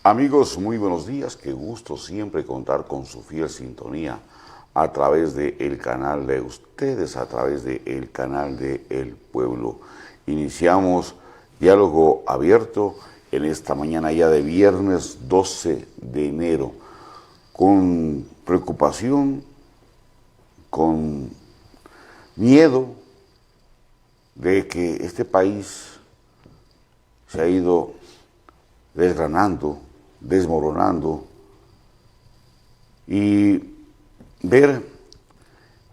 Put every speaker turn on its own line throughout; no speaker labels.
Amigos, muy buenos días. Qué gusto siempre contar con su fiel sintonía a través del canal de ustedes, a través del canal de El Pueblo. Iniciamos diálogo abierto en esta mañana ya de viernes 12 de enero, con preocupación, con miedo de que este país se ha ido desgranando, desmoronando, y ver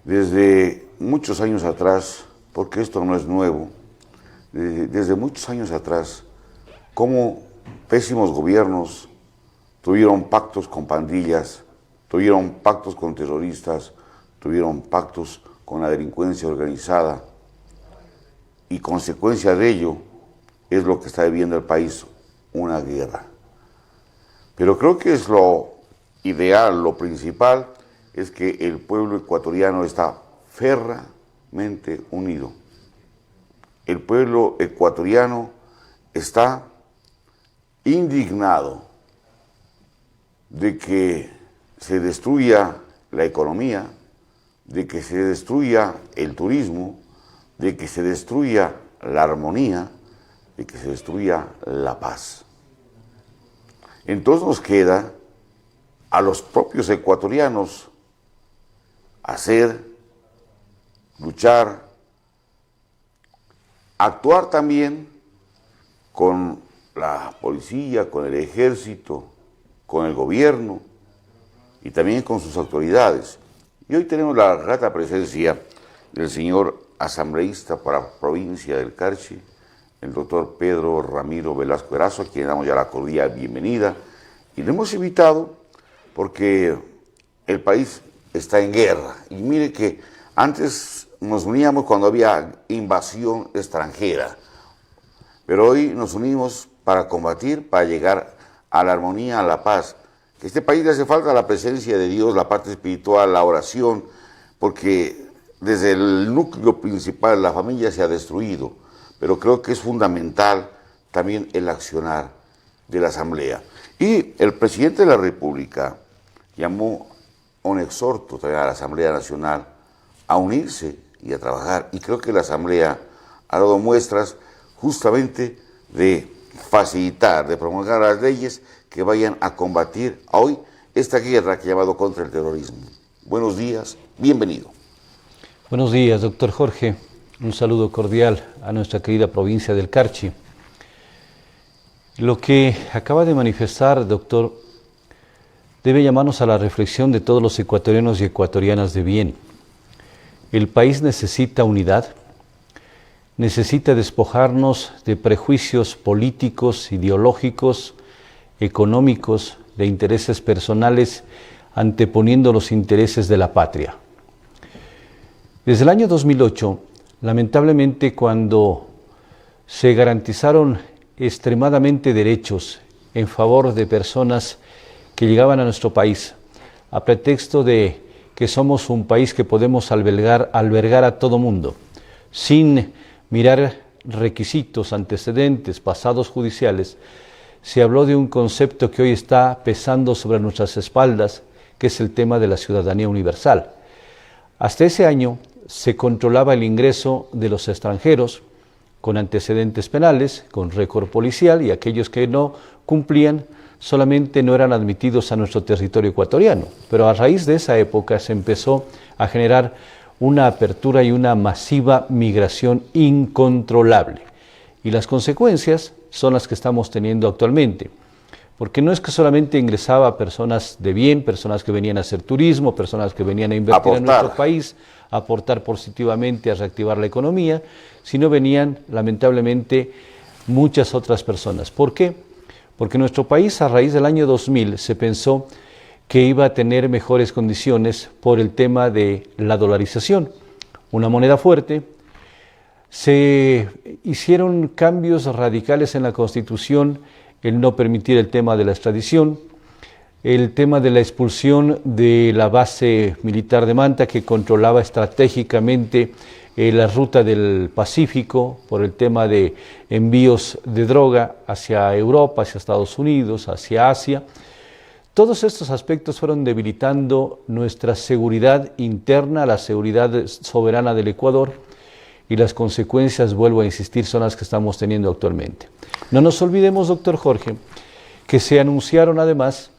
desde muchos años atrás, porque esto no es nuevo, desde muchos años atrás, cómo pésimos gobiernos tuvieron pactos con pandillas, tuvieron pactos con terroristas, tuvieron pactos con la delincuencia organizada, y consecuencia de ello es lo que está viviendo el país, una guerra. Pero creo que es lo ideal, lo principal, es que el pueblo ecuatoriano está férreamente unido. El pueblo ecuatoriano está indignado de que se destruya la economía, de que se destruya el turismo, de que se destruya la armonía, de que se destruya la paz. Entonces nos queda a los propios ecuatorianos hacer, luchar, actuar también con la policía, con el ejército, con el gobierno y también con sus autoridades. Y hoy tenemos la grata presencia del señor asambleísta para la provincia del Carchi, el doctor Pedro Ramiro Velasco Erazo, a quien damos ya la cordial bienvenida, y lo hemos invitado porque el país está en guerra. Y mire que antes nos uníamos cuando había invasión extranjera, pero hoy nos unimos para combatir, para llegar a la armonía, a la paz. Que a este país le hace falta la presencia de Dios, la parte espiritual, la oración, porque desde el núcleo principal la familia se ha destruido, pero creo que es fundamental también el accionar de la Asamblea. Y el presidente de la República llamó a un exhorto también a la Asamblea Nacional a unirse y a trabajar, y creo que la Asamblea ha dado muestras justamente de facilitar, de promulgar las leyes que vayan a combatir hoy esta guerra que ha llamado contra el terrorismo. Buenos días, bienvenido.
Buenos días, doctor Jorge. Un saludo cordial a nuestra querida provincia del Carchi. Lo que acaba de manifestar, doctor, debe llamarnos a la reflexión de todos los ecuatorianos y ecuatorianas de bien. El país necesita unidad, necesita despojarnos de prejuicios políticos, ideológicos, económicos, de intereses personales, anteponiendo los intereses de la patria. Desde el año 2008, lamentablemente, cuando se garantizaron extremadamente derechos en favor de personas que llegaban a nuestro país, a pretexto de que somos un país que podemos albergar a todo mundo, sin mirar requisitos, antecedentes, pasados judiciales, se habló de un concepto que hoy está pesando sobre nuestras espaldas, que es el tema de la ciudadanía universal. Hasta ese año se controlaba el ingreso de los extranjeros con antecedentes penales, con récord policial, y aquellos que no cumplían solamente no eran admitidos a nuestro territorio ecuatoriano. Pero a raíz de esa época se empezó a generar una apertura y una masiva migración incontrolable. Y las consecuencias son las que estamos teniendo actualmente. Porque no es que solamente ingresaba personas de bien, personas que venían a hacer turismo, personas que venían a invertir en nuestro país, a aportar positivamente a reactivar la economía, sino venían lamentablemente muchas otras personas. ¿Por qué? Porque nuestro país a raíz del año 2000 se pensó que iba a tener mejores condiciones por el tema de la dolarización, una moneda fuerte. Se hicieron cambios radicales en la Constitución, el no permitir el tema de la extradición, el tema de la expulsión de la base militar de Manta, que controlaba estratégicamente la ruta del Pacífico, por el tema de envíos de droga hacia Europa, hacia Estados Unidos, hacia Asia. Todos estos aspectos fueron debilitando nuestra seguridad interna, la seguridad soberana del Ecuador, y las consecuencias, vuelvo a insistir, son las que estamos teniendo actualmente. No nos olvidemos, doctor Jorge, que se anunciaron además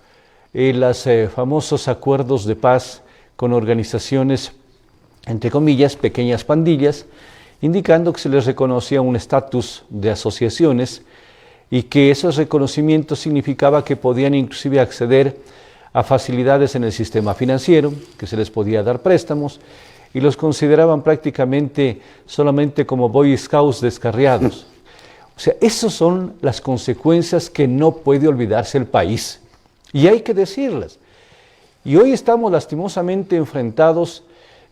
los famosos acuerdos de paz con organizaciones, entre comillas, pequeñas pandillas, indicando que se les reconocía un estatus de asociaciones y que esos reconocimientos significaba que podían inclusive acceder a facilidades en el sistema financiero, que se les podía dar préstamos, y los consideraban prácticamente solamente como Boy Scouts descarriados. O sea, esas son las consecuencias que no puede olvidarse el país, y hay que decirlas. Y hoy estamos lastimosamente enfrentados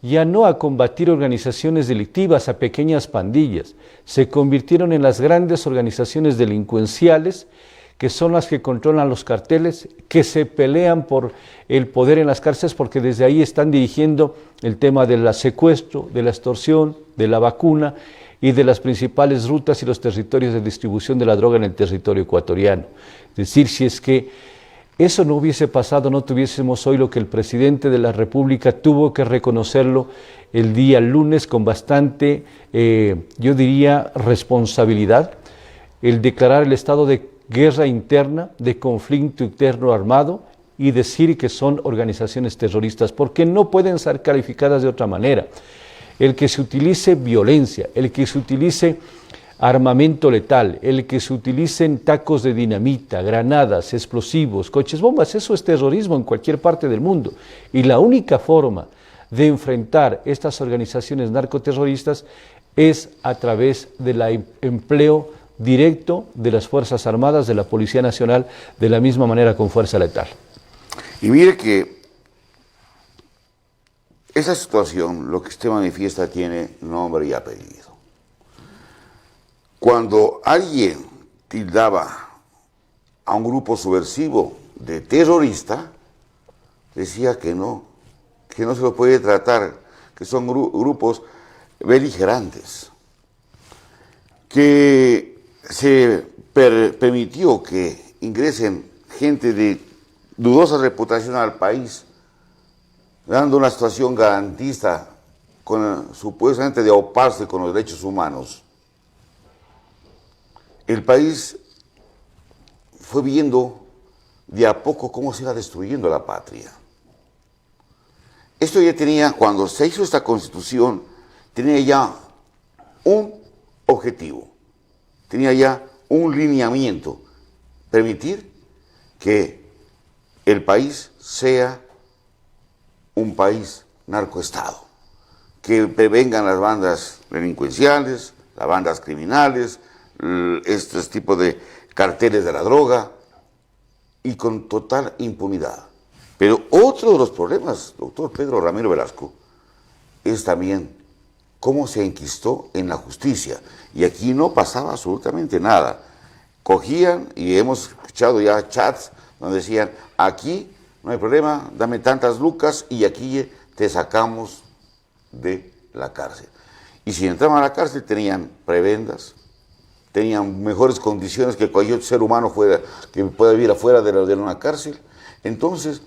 ya no a combatir organizaciones delictivas, a pequeñas pandillas, se convirtieron en las grandes organizaciones delincuenciales, que son las que controlan los carteles, que se pelean por el poder en las cárceles, porque desde ahí están dirigiendo el tema del secuestro, de la extorsión, de la vacuna y de las principales rutas y los territorios de distribución de la droga en el territorio ecuatoriano. Es decir, si es que eso no hubiese pasado, no tuviésemos hoy lo que el presidente de la República tuvo que reconocerlo el día lunes con bastante, yo diría, responsabilidad, el declarar el estado de guerra interna, de conflicto interno armado y decir que son organizaciones terroristas, porque no pueden ser calificadas de otra manera. El que se utilice violencia, el que se utilice armamento letal, el que se utilicen tacos de dinamita, granadas, explosivos, coches bombas, eso es terrorismo en cualquier parte del mundo. Y la única forma de enfrentar estas organizaciones narcoterroristas es a través del empleo directo de las Fuerzas Armadas, de la Policía Nacional, de la misma manera con fuerza letal.
Y mire que esa situación, lo que usted manifiesta, tiene nombre y apellido. Cuando alguien tildaba a un grupo subversivo de terrorista, decía que no se lo puede tratar, que son grupos beligerantes, que se permitió que ingresen gente de dudosa reputación al país, dando una situación garantista, supuestamente de auparse con los derechos humanos. El país fue viendo de a poco cómo se iba destruyendo la patria. Esto ya tenía, cuando se hizo esta constitución, tenía ya un objetivo, tenía ya un lineamiento, permitir que el país sea un país narcoestado, que prevengan las bandas delincuenciales, las bandas criminales, estos tipos de carteles de la droga, y con total impunidad. Pero otro de los problemas, doctor Pedro Ramiro Velasco, es también cómo se enquistó en la justicia. Y aquí no pasaba absolutamente nada. Cogían, y hemos escuchado ya chats donde decían, aquí no hay problema, dame tantas lucas y aquí te sacamos de la cárcel. Y si entraban a la cárcel tenían prebendas, tenían mejores condiciones que cualquier ser humano que pueda vivir afuera de una cárcel. Entonces,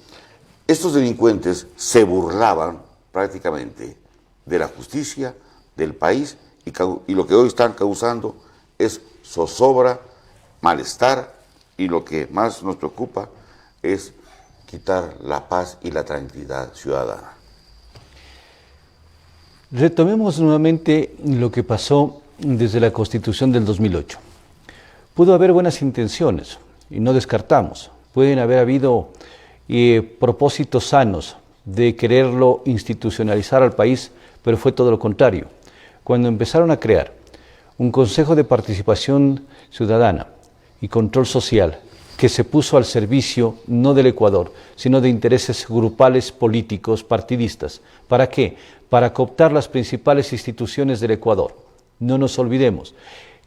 estos delincuentes se burlaban prácticamente de la justicia, del país, y lo que hoy están causando es zozobra, malestar, y lo que más nos preocupa es quitar la paz y la tranquilidad ciudadana.
Retomemos nuevamente lo que pasó desde la Constitución del 2008. Pudo haber buenas intenciones, y no descartamos. Pueden haber habido propósitos sanos de quererlo institucionalizar al país, pero fue todo lo contrario. Cuando empezaron a crear un Consejo de Participación Ciudadana y Control Social, que se puso al servicio no del Ecuador, sino de intereses grupales políticos, partidistas. ¿Para qué? Para cooptar las principales instituciones del Ecuador. No nos olvidemos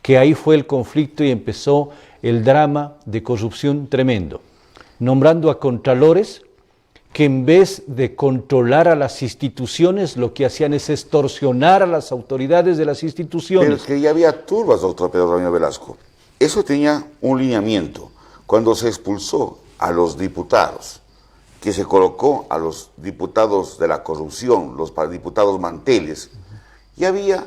que ahí fue el conflicto y empezó el drama de corrupción tremendo, nombrando a contralores que en vez de controlar a las instituciones, lo que hacían es extorsionar a las autoridades de las instituciones.
Pero es que ya había turbas, doctor Pedro Ramiro Velasco. Eso tenía un lineamiento. Cuando se expulsó a los diputados, que se colocó a los diputados de la corrupción, los diputados manteles, ya había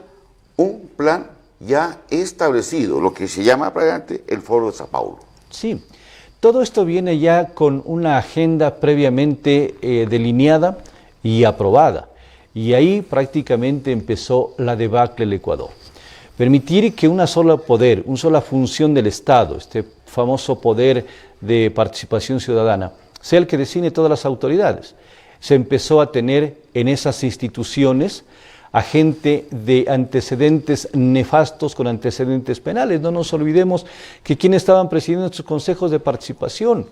un plan ya establecido, lo que se llama prácticamente el Foro de Sao Paulo.
Sí, todo esto viene ya con una agenda previamente delineada y aprobada. Y ahí prácticamente empezó la debacle del Ecuador. Permitir que una sola poder, una sola función del Estado, este famoso poder de participación ciudadana, sea el que designe todas las autoridades. Se empezó a tener en esas instituciones a gente de antecedentes nefastos con antecedentes penales. No nos olvidemos que quienes estaban presidiendo estos consejos de participación,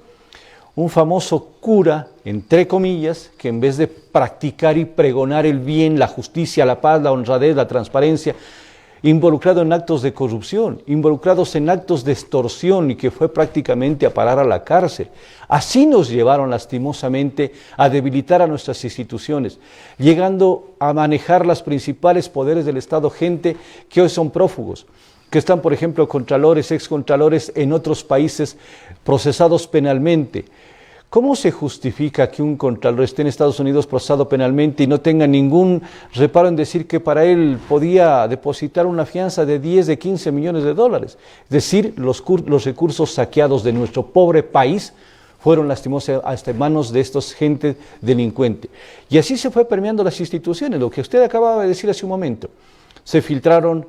un famoso cura, entre comillas, que en vez de practicar y pregonar el bien, la justicia, la paz, la honradez, la transparencia, involucrado en actos de corrupción, involucrados en actos de extorsión y que fue prácticamente a parar a la cárcel. Así nos llevaron lastimosamente a debilitar a nuestras instituciones, llegando a manejar los principales poderes del Estado, gente que hoy son prófugos, que están, por ejemplo, contralores, excontralores en otros países procesados penalmente. ¿Cómo se justifica que un contralor esté en Estados Unidos procesado penalmente y no tenga ningún reparo en decir que para él podía depositar una fianza de 10, de 15 millones de dólares? Es decir, los recursos saqueados de nuestro pobre país fueron lastimosamente hasta en manos de estos gente delincuente. Y así se fue permeando las instituciones, lo que usted acababa de decir hace un momento. Se filtraron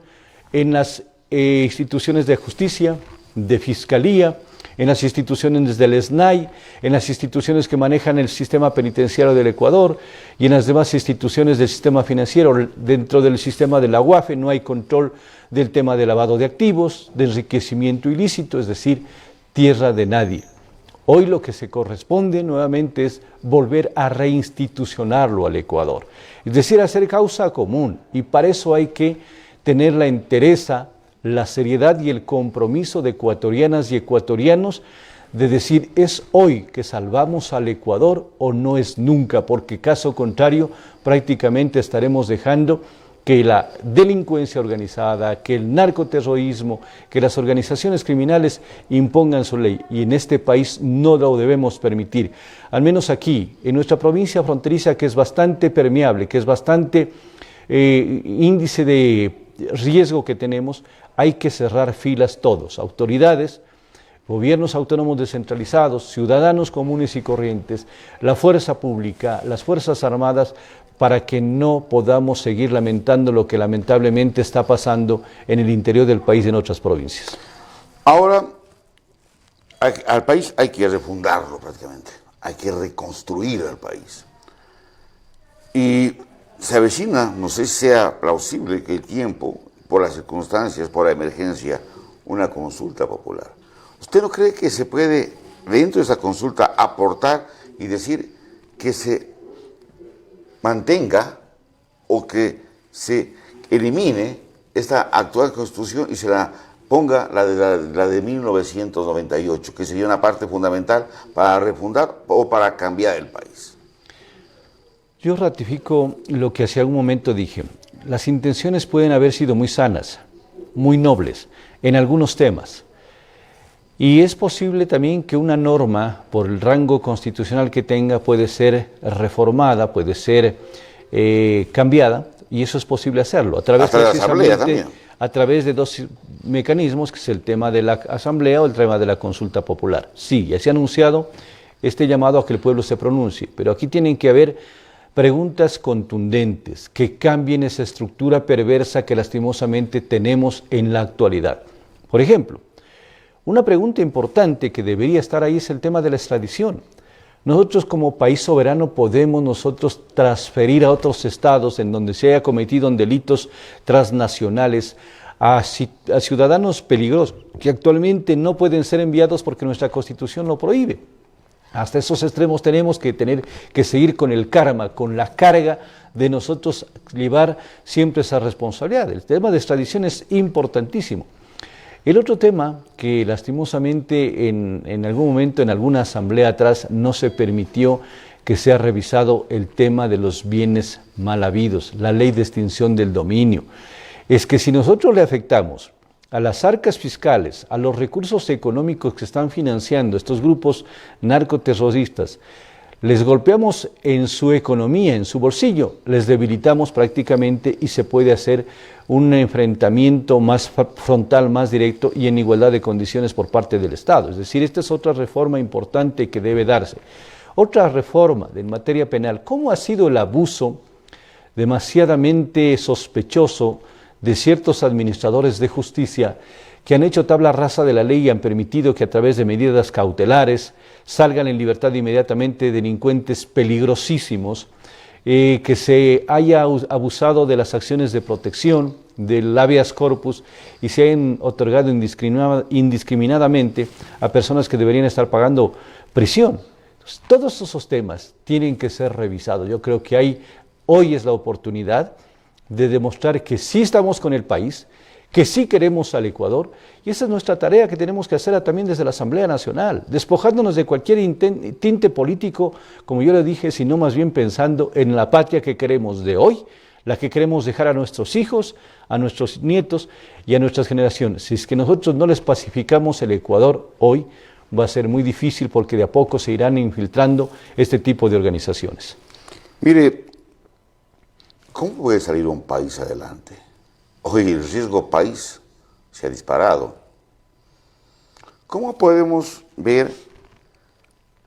en las instituciones de justicia, de fiscalía, en las instituciones del SNAI, en las instituciones que manejan el sistema penitenciario del Ecuador y en las demás instituciones del sistema financiero. Dentro del sistema de la UAFE no hay control del tema de lavado de activos, de enriquecimiento ilícito, es decir, tierra de nadie. Hoy lo que se corresponde nuevamente es volver a reinstitucionarlo al Ecuador, es decir, hacer causa común, y para eso hay que tener la entereza, la seriedad y el compromiso de ecuatorianas y ecuatorianos de decir, ¿es hoy que salvamos al Ecuador o no es nunca? Porque caso contrario, prácticamente estaremos dejando que la delincuencia organizada, que el narcoterrorismo, que las organizaciones criminales impongan su ley, y en este país no lo debemos permitir. Al menos aquí, en nuestra provincia fronteriza, que es bastante permeable, que es bastante índice de riesgo que tenemos, hay que cerrar filas todos, autoridades, gobiernos autónomos descentralizados, ciudadanos comunes y corrientes, la fuerza pública, las Fuerzas Armadas, para que no podamos seguir lamentando lo que lamentablemente está pasando en el interior del país y en otras provincias.
Ahora, al país hay que refundarlo prácticamente, hay que reconstruir al país. Y se avecina, no sé si sea plausible que el tiempo, por las circunstancias, por la emergencia, una consulta popular. ¿Usted no cree que se puede, dentro de esa consulta, aportar y decir que se mantenga o que se elimine esta actual constitución y se la ponga la de 1998, que sería una parte fundamental para refundar o para cambiar el país?
Yo ratifico lo que hace algún momento dije. Las intenciones pueden haber sido muy sanas, muy nobles, en algunos temas. Y es posible también que una norma, por el rango constitucional que tenga, puede ser reformada, puede ser cambiada, y eso es posible hacerlo, a través,
hasta de la Asamblea también,
a través de dos mecanismos, que es el tema de la Asamblea o el tema de la consulta popular. Sí, ya se ha anunciado este llamado a que el pueblo se pronuncie, pero aquí tienen que haber preguntas contundentes que cambien esa estructura perversa que lastimosamente tenemos en la actualidad. Por ejemplo, una pregunta importante que debería estar ahí es el tema de la extradición. Nosotros como país soberano podemos nosotros transferir a otros estados en donde se haya cometido delitos transnacionales a ciudadanos peligrosos que actualmente no pueden ser enviados porque nuestra Constitución lo prohíbe. Hasta esos extremos tenemos que tener que seguir con el karma, con la carga de nosotros llevar siempre esa responsabilidad. El tema de extradición es importantísimo. El otro tema que lastimosamente en algún momento, en alguna asamblea atrás, no se permitió que se ha revisado el tema de los bienes mal habidos, la ley de extinción del dominio. Es que si nosotros le afectamos a las arcas fiscales, a los recursos económicos que están financiando estos grupos narcoterroristas, les golpeamos en su economía, en su bolsillo, les debilitamos prácticamente y se puede hacer un enfrentamiento más frontal, más directo y en igualdad de condiciones por parte del Estado. Es decir, esta es otra reforma importante que debe darse. Otra reforma en materia penal, ¿cómo ha sido el abuso demasiadamente sospechoso de ciertos administradores de justicia que han hecho tabla rasa de la ley y han permitido que a través de medidas cautelares salgan en libertad inmediatamente delincuentes peligrosísimos, que se haya abusado de las acciones de protección, del habeas corpus, y se hayan otorgado indiscriminadamente a personas que deberían estar pagando prisión? Entonces, todos esos temas tienen que ser revisados. Yo creo que hoy es la oportunidad de demostrar que sí estamos con el país, que sí queremos al Ecuador, y esa es nuestra tarea que tenemos que hacer también desde la Asamblea Nacional, despojándonos de cualquier tinte político, como yo le dije, sino más bien pensando en la patria que queremos de hoy, la que queremos dejar a nuestros hijos, a nuestros nietos y a nuestras generaciones. Si es que nosotros no les pacificamos el Ecuador hoy, va a ser muy difícil porque de a poco se irán infiltrando este tipo de organizaciones.
Mire, ¿cómo puede salir un país adelante? Hoy el riesgo país se ha disparado. ¿Cómo podemos ver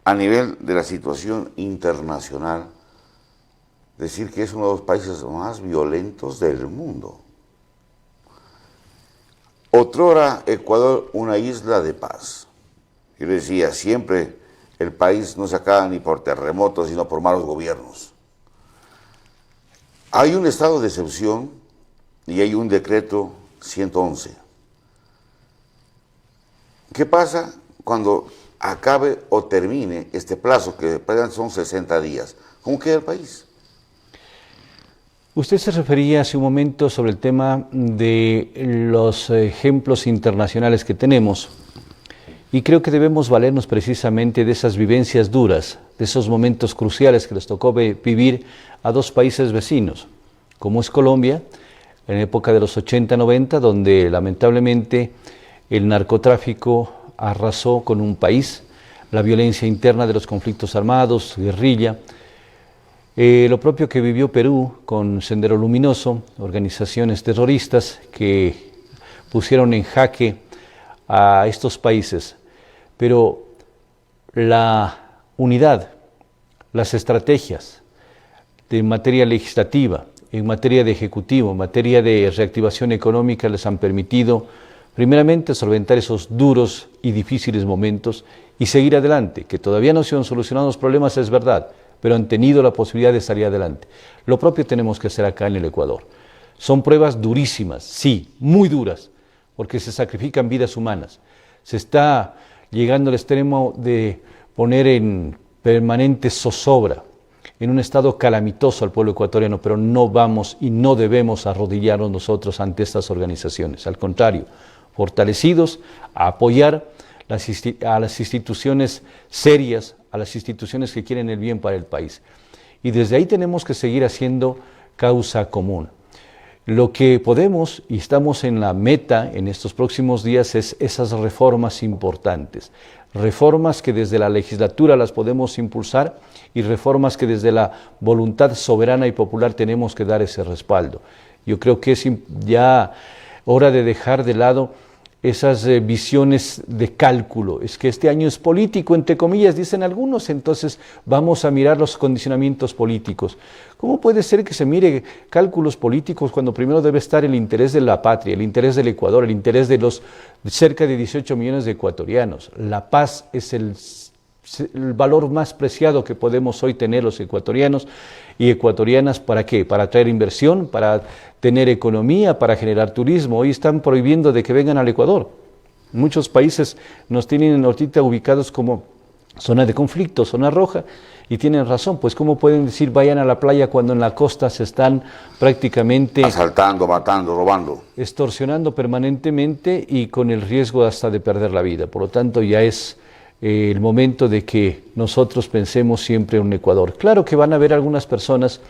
a nivel de la situación internacional decir que es uno de los países más violentos del mundo? Otrora Ecuador, una isla de paz. Yo decía, siempre el país no se acaba ni por terremotos, sino por malos gobiernos. Hay un estado de excepción y hay un decreto 111. ¿Qué pasa cuando acabe o termine este plazo, que son 60 días? ¿Cómo queda el país?
Usted se refería hace un momento sobre el tema de los ejemplos internacionales que tenemos, y creo que debemos valernos precisamente de esas vivencias duras, de esos momentos cruciales que les tocó vivir a dos países vecinos, como es Colombia, en la época de los 80-90, donde lamentablemente el narcotráfico arrasó con un país, la violencia interna de los conflictos armados, guerrilla, lo propio que vivió Perú con Sendero Luminoso, organizaciones terroristas que pusieron en jaque a estos países. Pero la unidad, las estrategias en materia legislativa, en materia de ejecutivo, en materia de reactivación económica les han permitido primeramente solventar esos duros y difíciles momentos y seguir adelante, que todavía no se han solucionado los problemas, es verdad, pero han tenido la posibilidad de salir adelante. Lo propio tenemos que hacer acá en el Ecuador. Son pruebas durísimas, sí, muy duras, porque se sacrifican vidas humanas. Se está llegando al extremo de poner en permanente zozobra, en un estado calamitoso al pueblo ecuatoriano, pero no vamos y no debemos arrodillarnos nosotros ante estas organizaciones. Al contrario, fortalecidos a apoyar a las instituciones serias, a las instituciones que quieren el bien para el país. Y desde ahí tenemos que seguir haciendo causa común. Lo que podemos, y estamos en la meta en estos próximos días, es esas reformas importantes. Reformas que desde la legislatura las podemos impulsar y reformas que desde la voluntad soberana y popular tenemos que dar ese respaldo. Yo creo que es ya hora de dejar de lado esas visiones de cálculo. Es que este año es político, entre comillas, dicen algunos, entonces vamos a mirar los condicionamientos políticos. ¿Cómo puede ser que se mire cálculos políticos cuando primero debe estar el interés de la patria, el interés del Ecuador, el interés de los cerca de 18 millones de ecuatorianos? La paz es el valor más preciado que podemos hoy tener los ecuatorianos y ecuatorianas. ¿Para qué? Para atraer inversión, para tener economía, para generar turismo. Hoy están prohibiendo de que vengan al Ecuador. Muchos países nos tienen ahorita ubicados como zona de conflicto, zona roja, y tienen razón, pues ¿cómo pueden decir vayan a la playa cuando en la costa se están prácticamente
asaltando, matando, robando,
extorsionando permanentemente y con el riesgo hasta de perder la vida? Por lo tanto, ya es el momento de que nosotros pensemos siempre en Ecuador. Claro que van a haber algunas personas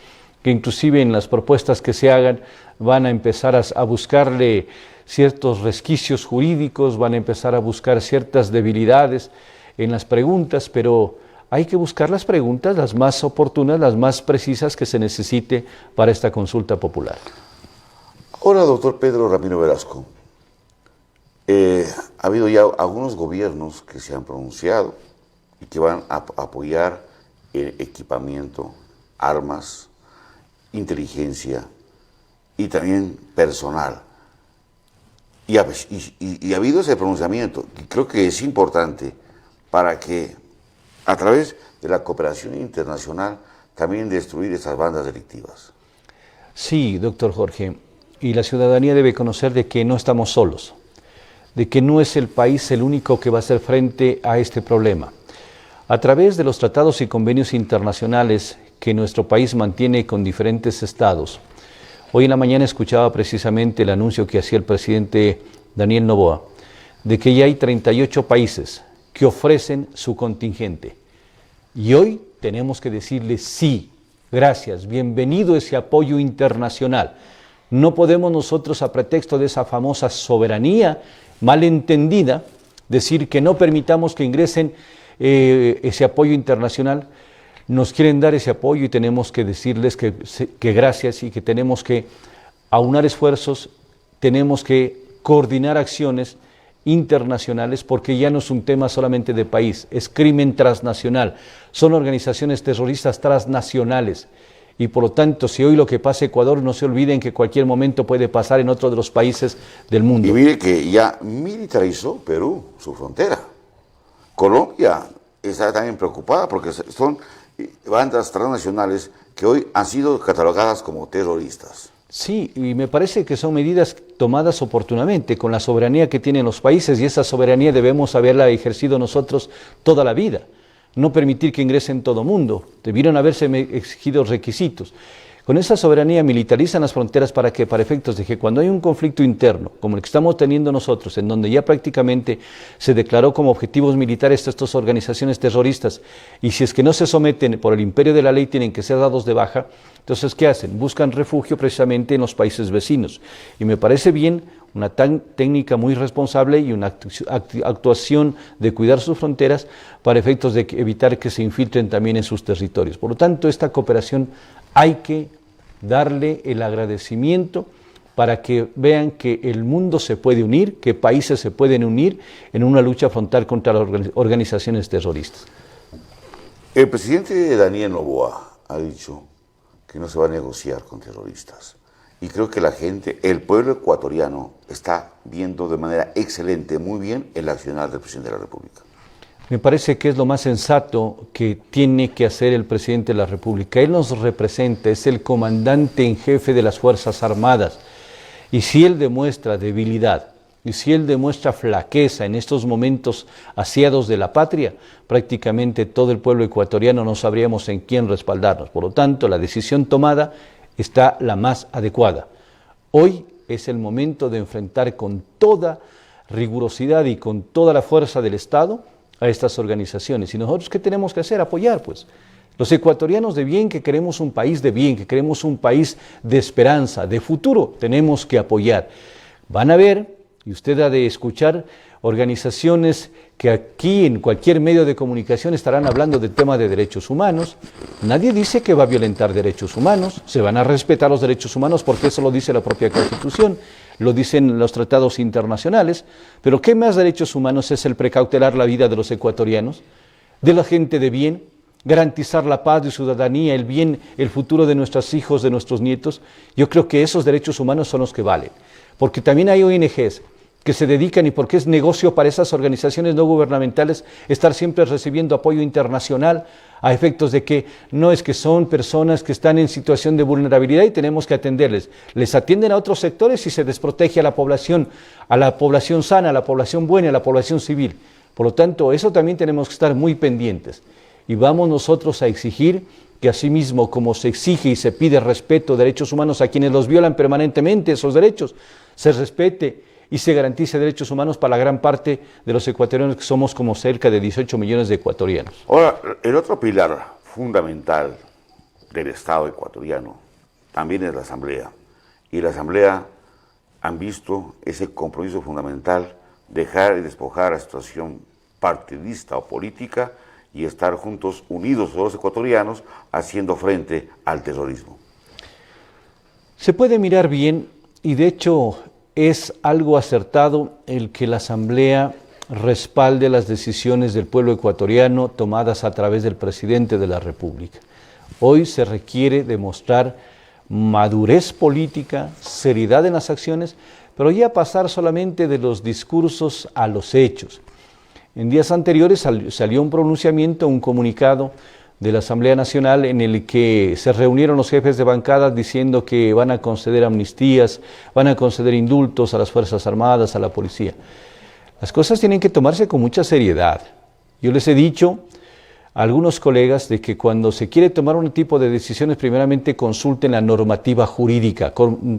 que inclusive en las propuestas que se hagan van a empezar a buscarle ciertos resquicios jurídicos, van a empezar a buscar ciertas debilidades en las preguntas, pero hay que buscar las preguntas las más oportunas, las más precisas que se necesite para esta consulta popular.
Ahora, doctor Pedro Ramiro Velasco, ha habido ya algunos gobiernos que se han pronunciado y que van a apoyar el equipamiento, armas, inteligencia y también personal. Y ha habido ese pronunciamiento, y creo que es importante para que a través de la cooperación internacional también destruir esas bandas delictivas.
Sí, doctor Jorge, y la ciudadanía debe conocer de que no estamos solos, de que no es el país el único que va a hacer frente a este problema. A través de los tratados y convenios internacionales que nuestro país mantiene con diferentes estados, hoy en la mañana escuchaba precisamente el anuncio que hacía el presidente Daniel Noboa, de que ya hay 38 países que ofrecen su contingente. Y hoy tenemos que decirles sí, gracias, bienvenido ese apoyo internacional. No podemos nosotros, a pretexto de esa famosa soberanía malentendida, decir que no permitamos que ingresen ese apoyo internacional. Nos quieren dar ese apoyo y tenemos que decirles que gracias y que tenemos que aunar esfuerzos, tenemos que coordinar acciones internacionales, porque ya no es un tema solamente de país, es crimen transnacional, son organizaciones terroristas transnacionales. Y por lo tanto, si hoy lo que pasa en Ecuador, no se olviden que en cualquier momento puede pasar en otro de los países del mundo.
Y mire que ya militarizó Perú su frontera. Colombia está también preocupada porque son bandas transnacionales que hoy han sido catalogadas como terroristas.
Sí, y me parece que son medidas tomadas oportunamente con la soberanía que tienen los países, y esa soberanía debemos haberla ejercido nosotros toda la vida. No permitir que ingresen todo mundo, debieron haberse exigido requisitos. Con esa soberanía militarizan las fronteras para que, para efectos de que cuando hay un conflicto interno, como el que estamos teniendo nosotros, en donde ya prácticamente se declaró como objetivos militares estas organizaciones terroristas, y si es que no se someten por el imperio de la ley, tienen que ser dados de baja, entonces, ¿qué hacen? Buscan refugio precisamente en los países vecinos. Y me parece bien una técnica muy responsable y una actuación de cuidar sus fronteras para efectos de evitar que se infiltren también en sus territorios. Por lo tanto, esta cooperación hay que darle el agradecimiento para que vean que el mundo se puede unir, que países se pueden unir en una lucha frontal contra las organizaciones terroristas.
El presidente Daniel Noboa ha dicho que no se va a negociar con terroristas. Y creo que la gente, el pueblo ecuatoriano, está viendo de manera excelente, muy bien, el accionar del presidente de la República.
Me parece que es lo más sensato que tiene que hacer el presidente de la República. Él nos representa, es el comandante en jefe de las Fuerzas Armadas. Y si él demuestra debilidad, y si él demuestra flaqueza en estos momentos asiados de la patria, prácticamente todo el pueblo ecuatoriano no sabríamos en quién respaldarnos. Por lo tanto, la decisión tomada está la más adecuada. Hoy es el momento de enfrentar con toda rigurosidad y con toda la fuerza del Estado a estas organizaciones. ¿Y nosotros qué tenemos que hacer? Apoyar, pues. Los ecuatorianos de bien, que queremos un país de bien, que queremos un país de esperanza, de futuro, tenemos que apoyar. Van a ver, y usted ha de escuchar, organizaciones que aquí en cualquier medio de comunicación estarán hablando del tema de derechos humanos. Nadie dice que va a violentar derechos humanos, se van a respetar los derechos humanos porque eso lo dice la propia Constitución, lo dicen los tratados internacionales, pero ¿qué más derechos humanos es el precautelar la vida de los ecuatorianos, de la gente de bien, garantizar la paz y ciudadanía, el bien, el futuro de nuestros hijos, de nuestros nietos? Yo creo que esos derechos humanos son los que valen, porque también hay ONGs que se dedican, y porque es negocio para esas organizaciones no gubernamentales estar siempre recibiendo apoyo internacional a efectos de que no es que son personas que están en situación de vulnerabilidad y tenemos que atenderles. Les atienden a otros sectores y se desprotege a la población sana, a la población buena, a la población civil. Por lo tanto, eso también tenemos que estar muy pendientes. Y vamos nosotros a exigir que asimismo, como se exige y se pide respeto de derechos humanos a quienes los violan permanentemente, esos derechos, se respete y se garantice derechos humanos para la gran parte de los ecuatorianos, que somos como cerca de 18 millones de ecuatorianos.
Ahora, el otro pilar fundamental del Estado ecuatoriano también es la Asamblea. Y la Asamblea han visto ese compromiso fundamental, dejar y despojar la situación partidista o política y estar juntos, unidos todos los ecuatorianos, haciendo frente al terrorismo.
Se puede mirar bien, y de hecho es algo acertado el que la Asamblea respalde las decisiones del pueblo ecuatoriano tomadas a través del presidente de la República. Hoy se requiere demostrar madurez política, seriedad en las acciones, pero ya pasar solamente de los discursos a los hechos. En días anteriores salió un pronunciamiento, un comunicado de la Asamblea Nacional en el que se reunieron los jefes de bancadas diciendo que van a conceder amnistías, van a conceder indultos a las Fuerzas Armadas, a la policía. Las cosas tienen que tomarse con mucha seriedad. Yo les he dicho a algunos colegas de que cuando se quiere tomar un tipo de decisiones, primeramente consulten la normativa jurídica,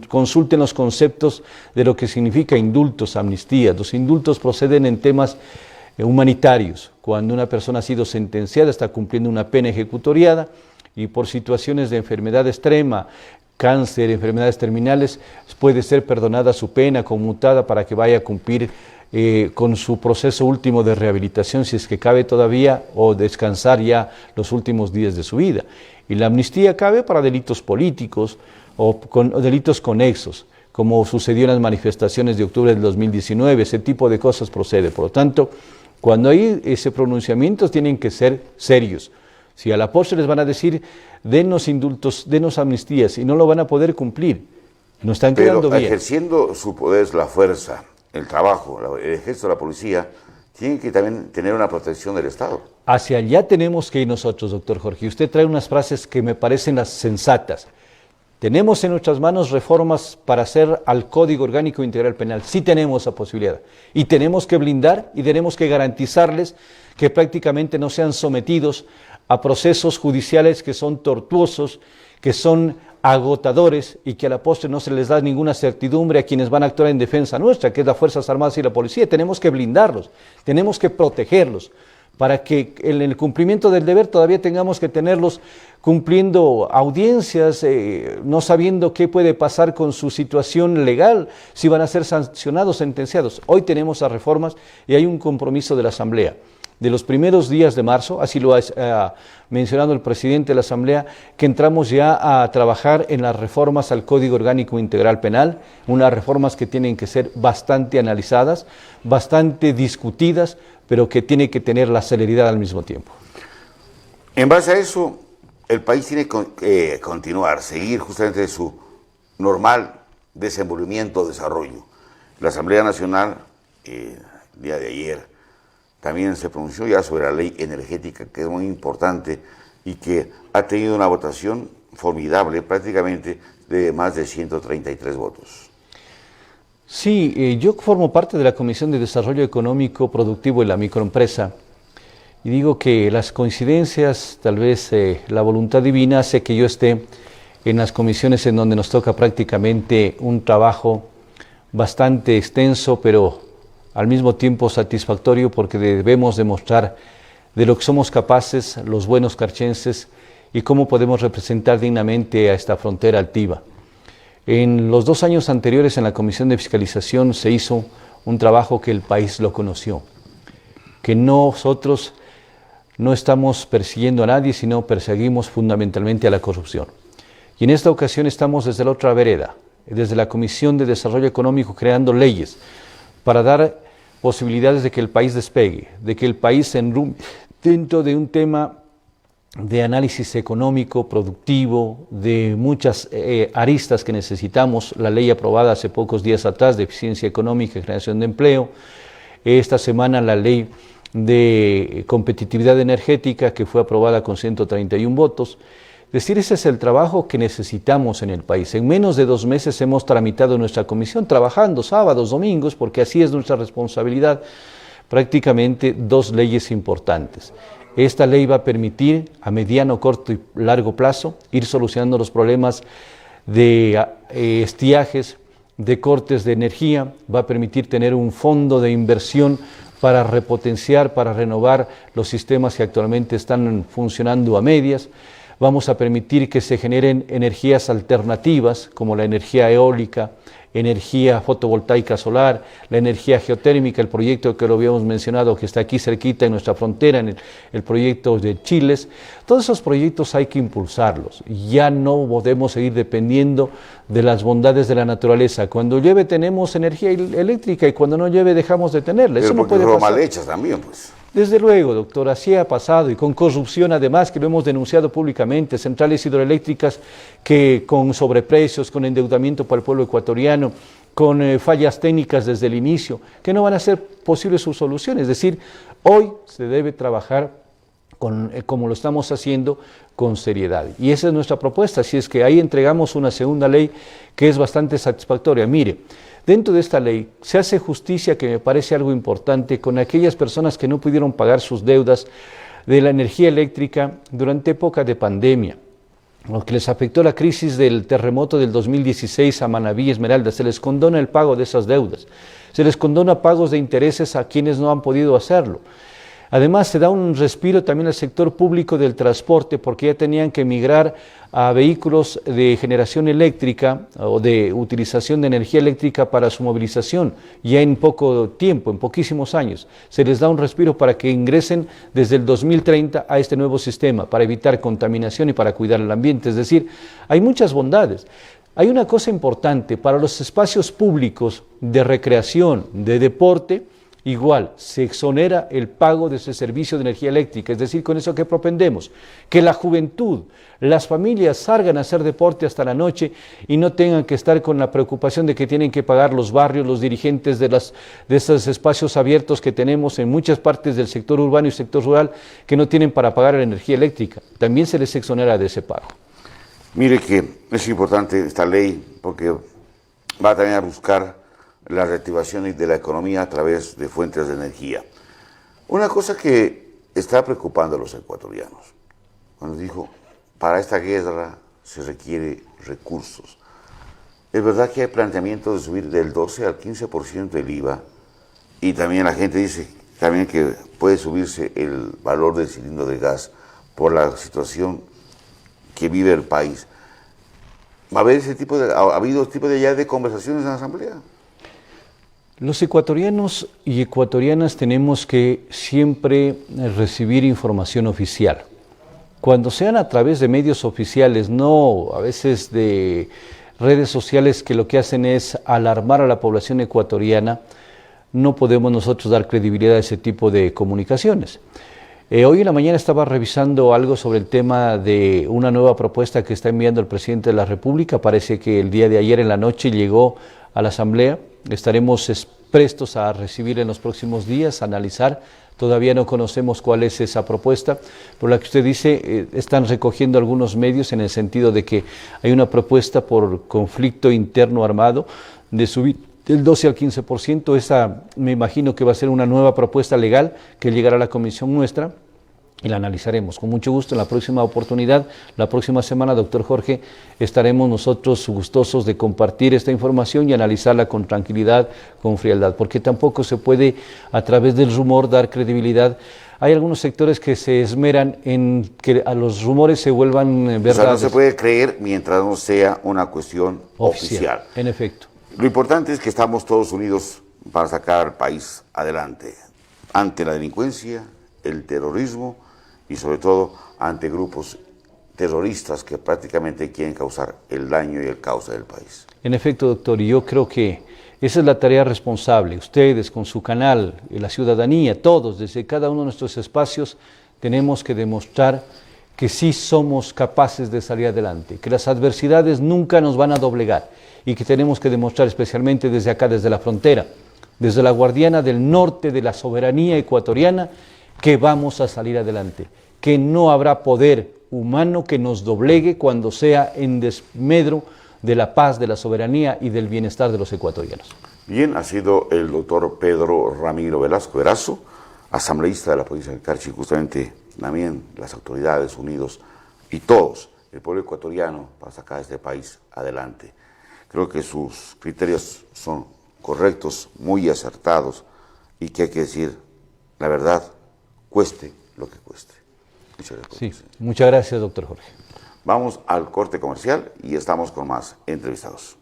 consulten los conceptos de lo que significa indultos, amnistías. Los indultos proceden en temas humanitarios, cuando una persona ha sido sentenciada, está cumpliendo una pena ejecutoriada y por situaciones de enfermedad extrema, cáncer, enfermedades terminales, puede ser perdonada su pena, conmutada para que vaya a cumplir con su proceso último de rehabilitación, si es que cabe todavía, o descansar ya los últimos días de su vida. Y la amnistía cabe para delitos políticos o delitos conexos, como sucedió en las manifestaciones de octubre del 2019, ese tipo de cosas procede. Por lo tanto, cuando hay ese pronunciamiento tienen que ser serios. Si a la postre les van a decir, denos indultos, denos amnistías, y no lo van a poder cumplir, no están quedando bien.
Ejerciendo su poder, la fuerza, el trabajo, el ejército de la policía, tienen que también tener una protección del Estado.
Hacia allá tenemos que ir nosotros, doctor Jorge. Y usted trae unas frases que me parecen las sensatas. ¿Tenemos en nuestras manos reformas para hacer al Código Orgánico Integral Penal? Sí tenemos esa posibilidad. Y tenemos que blindar y tenemos que garantizarles que prácticamente no sean sometidos a procesos judiciales que son tortuosos, que son agotadores y que a la postre no se les da ninguna certidumbre a quienes van a actuar en defensa nuestra, que es las Fuerzas Armadas y la Policía. Tenemos que blindarlos, tenemos que protegerlos, para que en el cumplimiento del deber todavía tengamos que tenerlos cumpliendo audiencias, no sabiendo qué puede pasar con su situación legal, si van a ser sancionados, sentenciados. Hoy tenemos las reformas y hay un compromiso de la Asamblea. De los primeros días de marzo, así lo ha mencionado el presidente de la Asamblea, que entramos ya a trabajar en las reformas al Código Orgánico Integral Penal, unas reformas que tienen que ser bastante analizadas, bastante discutidas, pero que tiene que tener la celeridad al mismo tiempo.
En base a eso, el país tiene que continuar, seguir justamente su normal desenvolvimiento, desarrollo. La Asamblea Nacional, el día de ayer, también se pronunció ya sobre la ley energética, que es muy importante y que ha tenido una votación formidable, prácticamente de más de 133 votos.
Sí, yo formo parte de la Comisión de Desarrollo Económico, Productivo y la Microempresa, y digo que las coincidencias, tal vez la voluntad divina hace que yo esté en las comisiones en donde nos toca prácticamente un trabajo bastante extenso, pero al mismo tiempo satisfactorio, porque debemos demostrar de lo que somos capaces los buenos carchenses y cómo podemos representar dignamente a esta frontera altiva. En los 2 años anteriores en la Comisión de Fiscalización se hizo un trabajo que el país lo conoció, que nosotros no estamos persiguiendo a nadie, sino perseguimos fundamentalmente a la corrupción. Y en esta ocasión estamos desde la otra vereda, desde la Comisión de Desarrollo Económico, creando leyes para dar posibilidades de que el país despegue, de que el país se enrumbe dentro de un tema de análisis económico, productivo, de muchas aristas que necesitamos. La ley aprobada hace pocos días atrás de eficiencia económica y generación de empleo. Esta semana la ley de competitividad energética, que fue aprobada con 131 votos. Es decir, ese es el trabajo que necesitamos en el país. En menos de 2 meses hemos tramitado nuestra comisión, trabajando sábados, domingos, porque así es nuestra responsabilidad, prácticamente 2 leyes importantes. Esta ley va a permitir a mediano, corto y largo plazo ir solucionando los problemas de estiajes de cortes de energía, va a permitir tener un fondo de inversión para repotenciar, para renovar los sistemas que actualmente están funcionando a medias. Vamos a permitir que se generen energías alternativas como la energía eólica, energía fotovoltaica solar, la energía geotérmica, el proyecto que lo habíamos mencionado que está aquí cerquita en nuestra frontera, en el proyecto de Chiles. Todos esos proyectos hay que impulsarlos. Ya no podemos seguir dependiendo de las bondades de la naturaleza. Cuando llueve tenemos energía eléctrica y cuando no llueve dejamos de tenerla. Eso no puede pasar.
Mal hechas también, pues.
Desde luego, doctor, así ha pasado y con corrupción además, que lo hemos denunciado públicamente, centrales hidroeléctricas que con sobreprecios, con endeudamiento para el pueblo ecuatoriano, con fallas técnicas desde el inicio, que no van a ser posibles sus soluciones. Es decir, hoy se debe trabajar como lo estamos haciendo, con seriedad. Y esa es nuestra propuesta, así es que ahí entregamos una segunda ley que es bastante satisfactoria. Mire, dentro de esta ley se hace justicia, que me parece algo importante, con aquellas personas que no pudieron pagar sus deudas de la energía eléctrica durante época de pandemia, lo que les afectó la crisis del terremoto del 2016 a Manabí y Esmeralda. Se les condona el pago de esas deudas, se les condona pagos de intereses a quienes no han podido hacerlo. Además, se da un respiro también al sector público del transporte, porque ya tenían que migrar a vehículos de generación eléctrica o de utilización de energía eléctrica para su movilización, ya en poco tiempo, en poquísimos años. Se les da un respiro para que ingresen desde el 2030 a este nuevo sistema, para evitar contaminación y para cuidar el ambiente. Es decir, hay muchas bondades. Hay una cosa importante, para los espacios públicos de recreación, de deporte, igual, se exonera el pago de ese servicio de energía eléctrica. Es decir, con eso que propendemos, que la juventud, las familias salgan a hacer deporte hasta la noche y no tengan que estar con la preocupación de que tienen que pagar los barrios, los dirigentes de esos espacios abiertos que tenemos en muchas partes del sector urbano y sector rural, que no tienen para pagar la energía eléctrica. También se les exonera de ese pago.
Mire que es importante esta ley porque va también a buscar la reactivación de la economía a través de fuentes de energía. Una cosa que está preocupando a los ecuatorianos, cuando dijo, para esta guerra se requiere recursos. Es verdad que hay planteamiento de subir del 12 al 15% del IVA, y también la gente dice también que puede subirse el valor del cilindro de gas por la situación que vive el país. ¿Va a haber ha habido ese tipo de conversaciones en la Asamblea?
Los ecuatorianos y ecuatorianas tenemos que siempre recibir información oficial. Cuando sean a través de medios oficiales, no a veces de redes sociales que lo que hacen es alarmar a la población ecuatoriana, no podemos nosotros dar credibilidad a ese tipo de comunicaciones. Hoy en la mañana estaba revisando algo sobre el tema de una nueva propuesta que está enviando el presidente de la República. Parece que el día de ayer en la noche llegó a la Asamblea. Estaremos prestos a recibir en los próximos días, a analizar. Todavía no conocemos cuál es esa propuesta, por la que usted dice, están recogiendo algunos medios en el sentido de que hay una propuesta por conflicto interno armado de subir del 12 al 15%. Esa me imagino que va a ser una nueva propuesta legal que llegará a la comisión nuestra y la analizaremos con mucho gusto en la próxima oportunidad. La próxima semana, doctor Jorge, estaremos nosotros gustosos de compartir esta información y analizarla con tranquilidad, con frialdad, porque tampoco se puede a través del rumor dar credibilidad. Hay algunos sectores que se esmeran en que a los rumores se vuelvan verdades.
O sea, no se puede creer mientras no sea una cuestión oficial.
En efecto.
Lo importante es que estamos todos unidos para sacar al país adelante, ante la delincuencia, el terrorismo y sobre todo ante grupos terroristas que prácticamente quieren causar el daño y el caos del país.
En efecto, doctor, y yo creo que esa es la tarea responsable. Ustedes con su canal, la ciudadanía, todos, desde cada uno de nuestros espacios, tenemos que demostrar que sí somos capaces de salir adelante, que las adversidades nunca nos van a doblegar y que tenemos que demostrar especialmente desde acá, desde la frontera, desde la guardiana del norte de la soberanía ecuatoriana, que vamos a salir adelante, que no habrá poder humano que nos doblegue cuando sea en desmedro de la paz, de la soberanía y del bienestar de los ecuatorianos.
Bien, ha sido el doctor Pedro Ramiro Velasco Erazo, asambleísta de la provincia del Carchi, justamente también las autoridades unidos y todos, el pueblo ecuatoriano, para sacar a este país adelante. Creo que sus criterios son correctos, muy acertados y que hay que decir la verdad, cueste lo que cueste. Muchas gracias.
Sí, muchas gracias, doctor Jorge.
Vamos al corte comercial y estamos con más entrevistados.